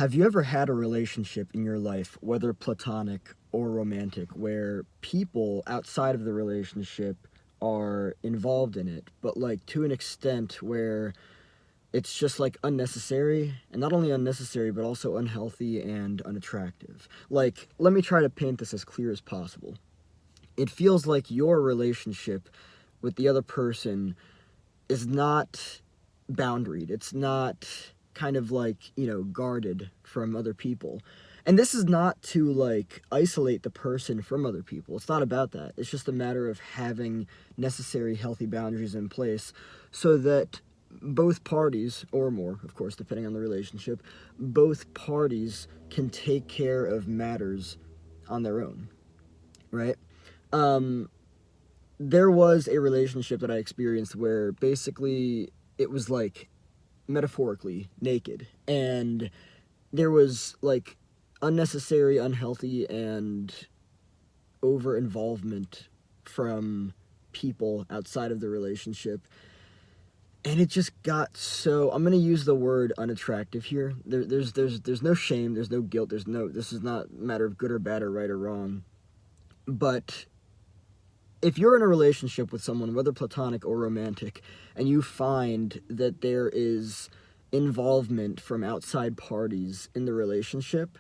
Have you ever had a relationship in your life, whether platonic or romantic, where people outside of the relationship are involved in it, but like to an extent where it's just like unnecessary, and not only unnecessary, but also unhealthy and unattractive? Like, let me try to paint this as clear as possible. It feels like your relationship with the other person is not boundaried. It's not kind of like, guarded from other people. And this is not to like isolate the person from other people. It's not about that. It's just a matter of having necessary healthy boundaries in place so that both parties, or more, of course, depending on the relationship, both parties can take care of matters on their own, right? Um, there was a relationship that I experienced where basically it was like metaphorically naked, and there was like unnecessary, unhealthy, and over involvement from people outside of the relationship. And it just got so, I'm gonna use the word unattractive here. There's no shame, there's no guilt, this is not a matter of good or bad or right or wrong. But if you're in a relationship with someone, whether platonic or romantic, and you find that there is involvement from outside parties in the relationship,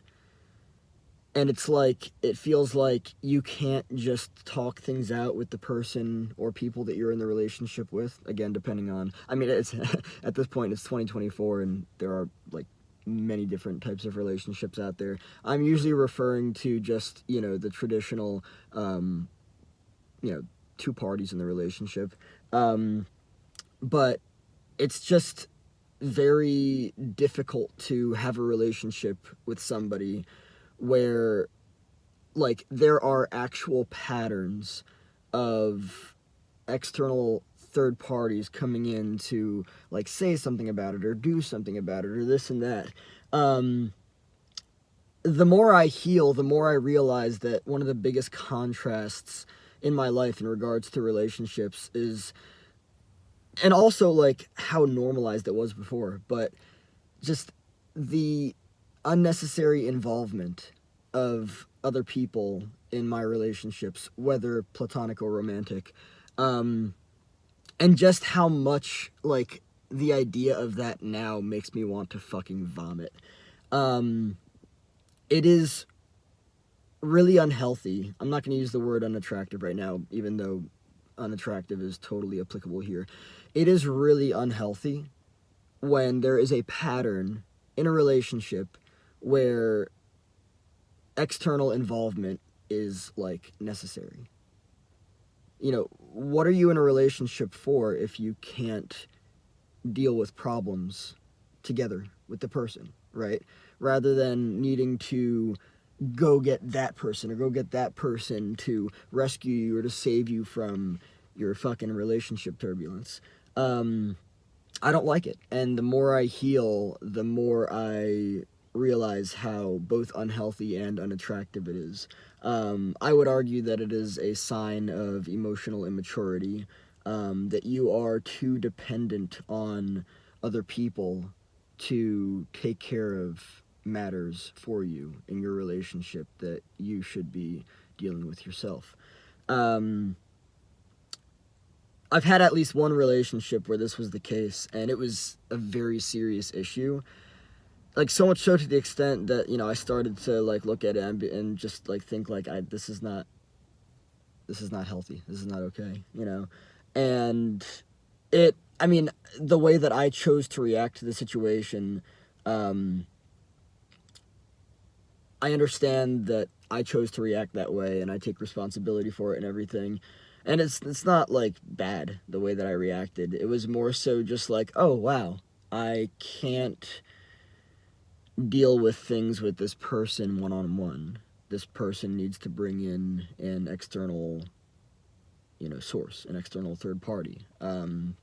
and it's like, it feels like you can't just talk things out with the person or people that you're in the relationship with, again, depending on, I mean, it's at this point, it's 2024, and there are, like, many different types of relationships out there. I'm usually referring to just, the traditional, you know, two parties in the relationship. But it's just very difficult to have a relationship with somebody where, like, there are actual patterns of external third parties coming in to, like, say something about it or do something about it or this and that. Um, the more I heal, the more I realize that one of the biggest contrasts in my life in regards to relationships is, and also like how normalized it was before, but just the unnecessary involvement of other people in my relationships, whether platonic or romantic, um, and just how much like the idea of that now makes me want to fucking vomit. Um, it is really unhealthy. I'm not going to use the word unattractive right now, even though unattractive is totally applicable here. It is really unhealthy when there is a pattern in a relationship where external involvement is like necessary. What are you in a relationship for if you can't deal with problems together with the person, right? Rather than needing to go get that person or go get that person to rescue you or to save you from your fucking relationship turbulence. I don't like it. And the more I heal, the more I realize how both unhealthy and unattractive it is. I would argue that it is a sign of emotional immaturity, that you are too dependent on other people to take care of matters for you in your relationship that you should be dealing with yourself. Um, I've had at least one relationship where this was the case, and it was a very serious issue. Like, so much so to the extent that, I started to like look at it and just like think like, this is not healthy. This is not okay. And I mean, the way that I chose to react to the situation, um, I understand that I chose to react that way, and I take responsibility for it and everything. And it's not like bad the way that I reacted. It was more so just like, oh wow, I can't deal with things with this person one on one. This person needs to bring in an external, source, an external third party. And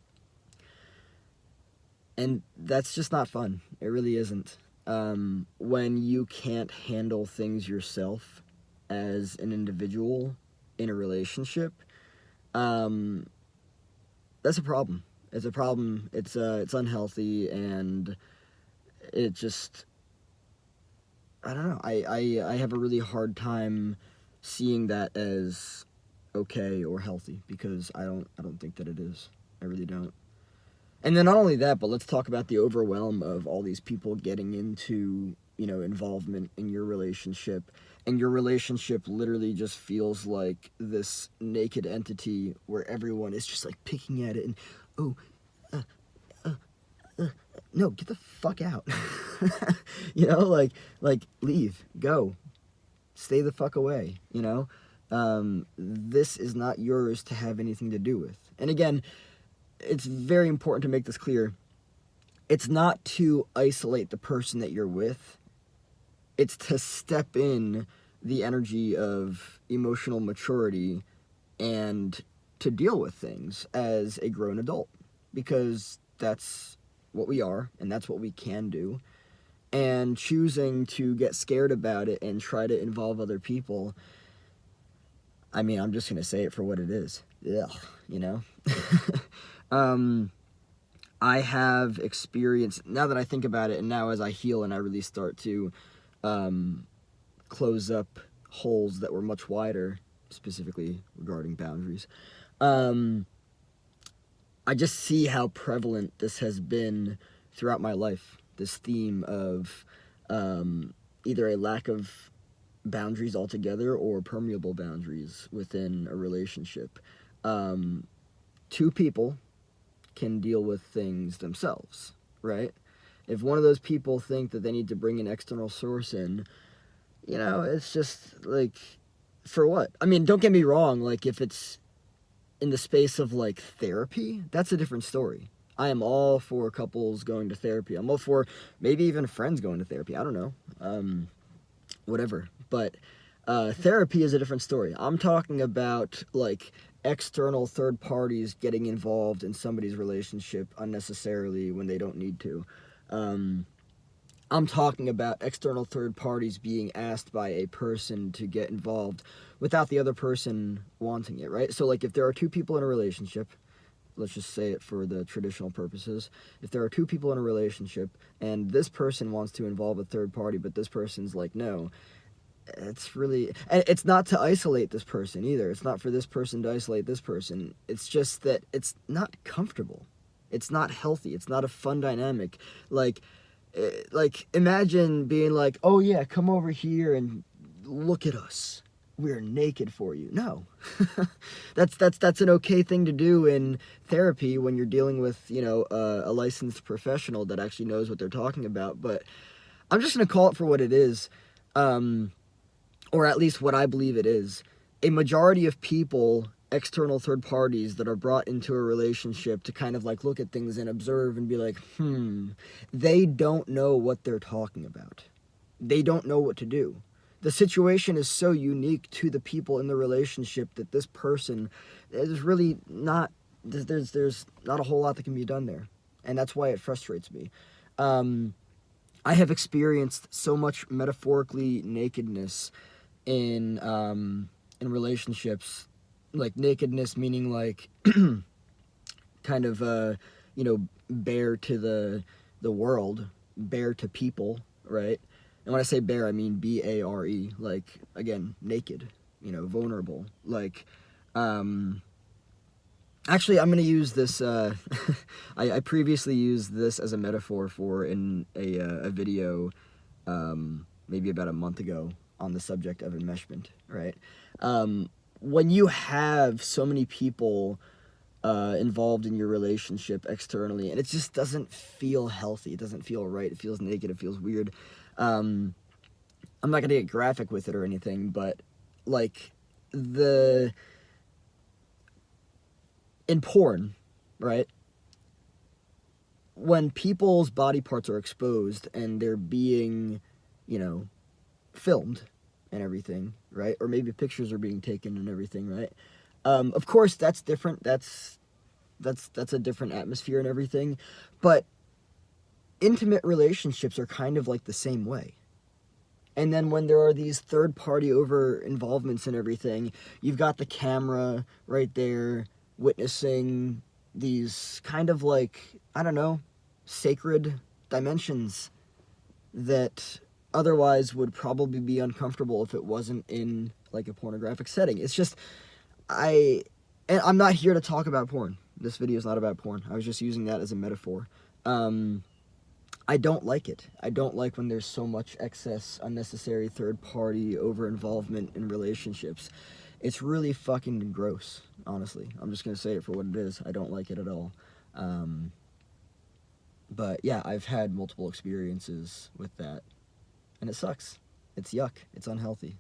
that's just not fun. It really isn't. When you can't handle things yourself as an individual in a relationship, um, that's a problem. It's a problem. It's unhealthy, and it just I don't know. I have a really hard time seeing that as okay or healthy, because I don't think that it is. I really don't. And then not only that, but let's talk about the overwhelm of all these people getting into, involvement in your relationship, and your relationship literally just feels like this naked entity where everyone is just like picking at it and, oh, uh, uh, no, get the fuck out. like leave, go, stay the fuck away. This is not yours to have anything to do with. And again, it's very important to make this clear. It's not to isolate the person that you're with. It's to step in the energy of emotional maturity and to deal with things as a grown adult, because that's what we are and that's what we can do. And choosing to get scared about it and try to involve other people, I mean, I'm just going to say it for what it is. Ugh, you know? I have experienced, now that I think about it, and now as I heal and I really start to close up holes that were much wider, specifically regarding boundaries, I just see how prevalent this has been throughout my life. This theme of either a lack of boundaries altogether or permeable boundaries within a relationship. Two people can deal with things themselves, right? If one of those people think that they need to bring an external source in, it's just like, for what? I mean, don't get me wrong, like if it's in the space of like therapy, that's a different story. I am all for couples going to therapy. I'm all for maybe even friends going to therapy. I don't know. Whatever. But therapy is a different story. I'm talking about like external third parties getting involved in somebody's relationship unnecessarily when they don't need to. I'm talking about external third parties being asked by a person to get involved without the other person wanting it, right? So, like, if there are two people in a relationship, let's just say it for the traditional purposes, if there are two people in a relationship and this person wants to involve a third party, but this person's like, no, it's not to isolate this person either. It's not for this person to isolate this person. It's just that it's not comfortable. It's not healthy. It's not a fun dynamic. Like imagine being like, oh yeah, come over here and look at us, we're naked for you. No. That's an okay thing to do in therapy when you're dealing with a licensed professional that actually knows what they're talking about. But I'm just gonna call it for what it is, or at least what I believe it is. A majority of people, external third parties that are brought into a relationship to kind of like look at things and observe and be like, they don't know what they're talking about. They don't know what to do. The situation is so unique to the people in the relationship that this person is really not, there's not a whole lot that can be done there. And that's why it frustrates me. I have experienced so much metaphorically nakedness in relationships, like nakedness meaning like kind of bare to the world, bare to people, right? And when I say bare, I mean BARE, like again, naked, vulnerable. Like actually, I'm gonna use this. I previously used this as a metaphor for in a video, maybe about a month ago, on the subject of enmeshment, right? When you have so many people involved in your relationship externally, and it just doesn't feel healthy, it doesn't feel right, it feels naked, it feels weird. I'm not gonna get graphic with it or anything, but like in porn, right? When people's body parts are exposed and they're being, filmed and everything, right? Or maybe pictures are being taken and everything, right? Of course, that's different. That's a different atmosphere and everything. But intimate relationships are kind of like the same way. And then when there are these third-party over involvements and everything, you've got the camera right there witnessing these kind of sacred dimensions that otherwise would probably be uncomfortable if it wasn't in like a pornographic setting. It's just and I'm not here to talk about porn. This video is not about porn. I was just using that as a metaphor. I don't like it. I don't like when there's so much excess, unnecessary third-party over-involvement in relationships. It's really fucking gross, honestly. I'm just gonna say it for what it is. I don't like it at all. But yeah, I've had multiple experiences with that, and it sucks. It's yuck. It's unhealthy.